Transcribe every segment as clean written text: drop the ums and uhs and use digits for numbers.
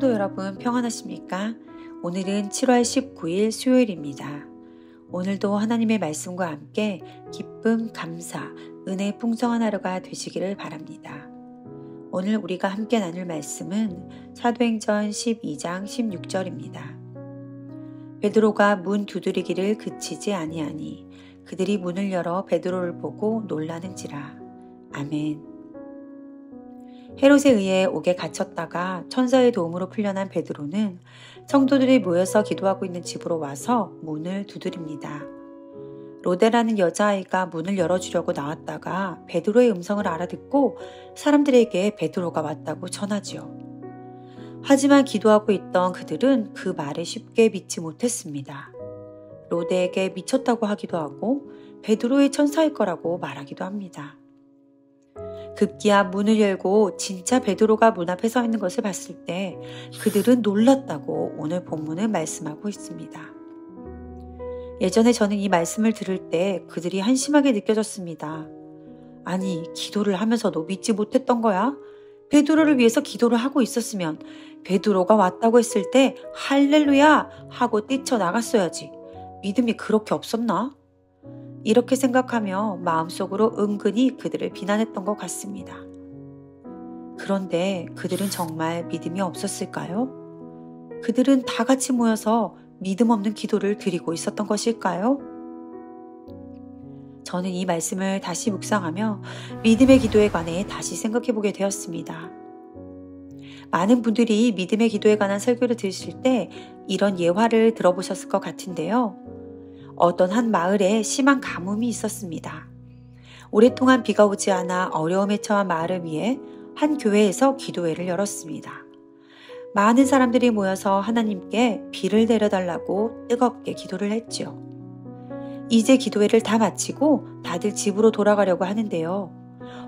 성도 여러분 평안하십니까? 오늘은 7월 19일 수요일입니다. 오늘도 하나님의 말씀과 함께 기쁨, 감사, 은혜 풍성한 하루가 되시기를 바랍니다. 오늘 우리가 함께 나눌 말씀은 사도행전 12장 16절입니다. 베드로가 문 두드리기를 그치지 아니하니 그들이 문을 열어 베드로를 보고 놀라는지라. 아멘. 헤롯에 의해 옥에 갇혔다가 천사의 도움으로 풀려난 베드로는 성도들이 모여서 기도하고 있는 집으로 와서 문을 두드립니다. 로데라는 여자아이가 문을 열어주려고 나왔다가 베드로의 음성을 알아듣고 사람들에게 베드로가 왔다고 전하지요. 하지만 기도하고 있던 그들은 그 말에 쉽게 믿지 못했습니다. 로데에게 미쳤다고 하기도 하고 베드로의 천사일 거라고 말하기도 합니다. 급기야 문을 열고 진짜 베드로가 문 앞에 서 있는 것을 봤을 때 그들은 놀랐다고 오늘 본문은 말씀하고 있습니다. 예전에 저는 이 말씀을 들을 때 그들이 한심하게 느껴졌습니다. 아니, 기도를 하면서도 믿지 못했던 거야? 베드로를 위해서 기도를 하고 있었으면 베드로가 왔다고 했을 때 할렐루야 하고 뛰쳐나갔어야지. 믿음이 그렇게 없었나? 이렇게 생각하며 마음속으로 은근히 그들을 비난했던 것 같습니다. 그런데 그들은 정말 믿음이 없었을까요? 그들은 다 같이 모여서 믿음 없는 기도를 드리고 있었던 것일까요? 저는 이 말씀을 다시 묵상하며 믿음의 기도에 관해 다시 생각해 보게 되었습니다. 많은 분들이 믿음의 기도에 관한 설교를 들으실 때 이런 예화를 들어보셨을 것 같은데요. 어떤 한 마을에 심한 가뭄이 있었습니다. 오랫동안 비가 오지 않아 어려움에 처한 마을을 위해 한 교회에서 기도회를 열었습니다. 많은 사람들이 모여서 하나님께 비를 내려달라고 뜨겁게 기도를 했죠. 이제 기도회를 다 마치고 다들 집으로 돌아가려고 하는데요.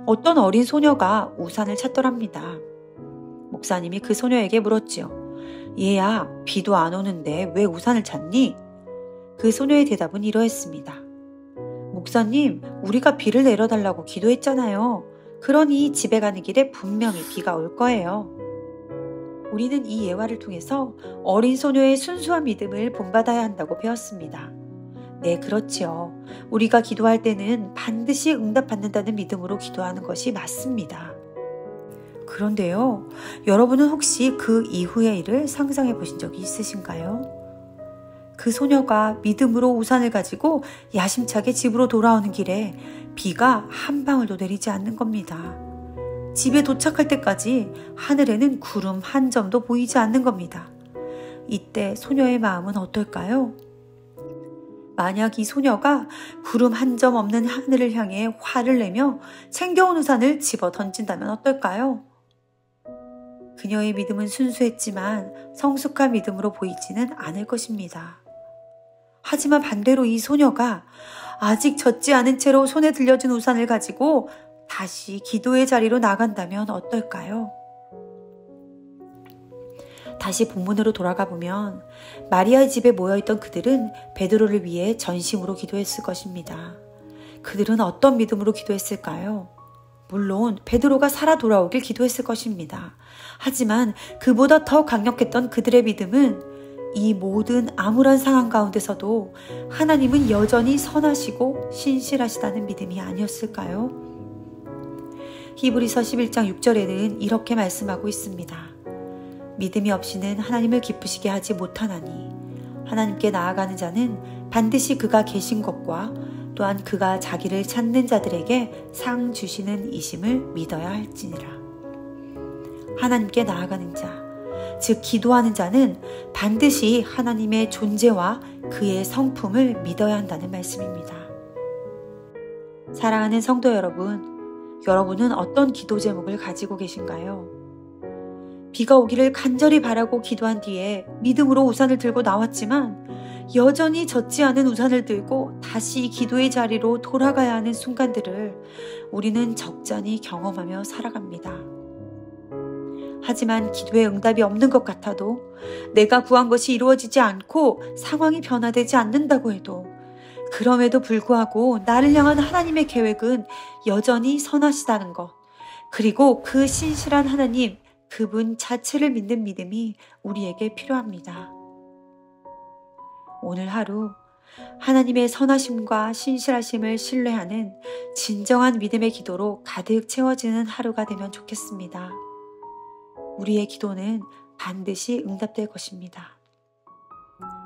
어떤 어린 소녀가 우산을 찾더랍니다. 목사님이 그 소녀에게 물었지요. 얘야, 비도 안 오는데 왜 우산을 찾니? 그 소녀의 대답은 이러했습니다. 목사님, 우리가 비를 내려달라고 기도했잖아요. 그러니 집에 가는 길에 분명히 비가 올 거예요. 우리는 이 예화를 통해서 어린 소녀의 순수한 믿음을 본받아야 한다고 배웠습니다. 네, 그렇지요. 우리가 기도할 때는 반드시 응답받는다는 믿음으로 기도하는 것이 맞습니다. 그런데요, 여러분은 혹시 그 이후의 일을 상상해 보신 적이 있으신가요? 그 소녀가 믿음으로 우산을 가지고 야심차게 집으로 돌아오는 길에 비가 한 방울도 내리지 않는 겁니다. 집에 도착할 때까지 하늘에는 구름 한 점도 보이지 않는 겁니다. 이때 소녀의 마음은 어떨까요? 만약 이 소녀가 구름 한 점 없는 하늘을 향해 화를 내며 챙겨온 우산을 집어 던진다면 어떨까요? 그녀의 믿음은 순수했지만 성숙한 믿음으로 보이지는 않을 것입니다. 하지만 반대로 이 소녀가 아직 젖지 않은 채로 손에 들려준 우산을 가지고 다시 기도의 자리로 나간다면 어떨까요? 다시 본문으로 돌아가 보면 마리아의 집에 모여있던 그들은 베드로를 위해 전심으로 기도했을 것입니다. 그들은 어떤 믿음으로 기도했을까요? 물론 베드로가 살아 돌아오길 기도했을 것입니다. 하지만 그보다 더 강력했던 그들의 믿음은 이 모든 암울한 상황 가운데서도 하나님은 여전히 선하시고 신실하시다는 믿음이 아니었을까요? 히브리서 11장 6절에는 이렇게 말씀하고 있습니다. 믿음이 없이는 하나님을 기쁘시게 하지 못하나니 하나님께 나아가는 자는 반드시 그가 계신 것과 또한 그가 자기를 찾는 자들에게 상 주시는 이심을 믿어야 할지니라. 하나님께 나아가는 자, 즉 기도하는 자는 반드시 하나님의 존재와 그의 성품을 믿어야 한다는 말씀입니다. 사랑하는 성도 여러분, 여러분은 어떤 기도 제목을 가지고 계신가요? 비가 오기를 간절히 바라고 기도한 뒤에 믿음으로 우산을 들고 나왔지만 여전히 젖지 않은 우산을 들고 다시 기도의 자리로 돌아가야 하는 순간들을 우리는 적잖이 경험하며 살아갑니다. 하지만 기도에 응답이 없는 것 같아도 내가 구한 것이 이루어지지 않고 상황이 변화되지 않는다고 해도 그럼에도 불구하고 나를 향한 하나님의 계획은 여전히 선하시다는 것, 그리고 그 신실한 하나님, 그분 자체를 믿는 믿음이 우리에게 필요합니다. 오늘 하루 하나님의 선하심과 신실하심을 신뢰하는 진정한 믿음의 기도로 가득 채워지는 하루가 되면 좋겠습니다. 우리의 기도는 반드시 응답될 것입니다.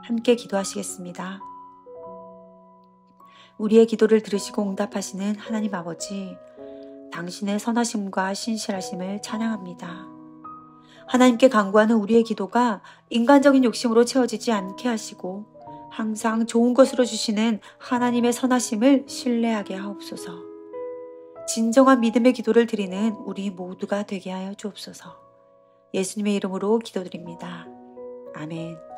함께 기도하시겠습니다. 우리의 기도를 들으시고 응답하시는 하나님 아버지, 당신의 선하심과 신실하심을 찬양합니다. 하나님께 간구하는 우리의 기도가 인간적인 욕심으로 채워지지 않게 하시고 항상 좋은 것으로 주시는 하나님의 선하심을 신뢰하게 하옵소서. 진정한 믿음의 기도를 드리는 우리 모두가 되게 하여 주옵소서. 예수님의 이름으로 기도드립니다. 아멘.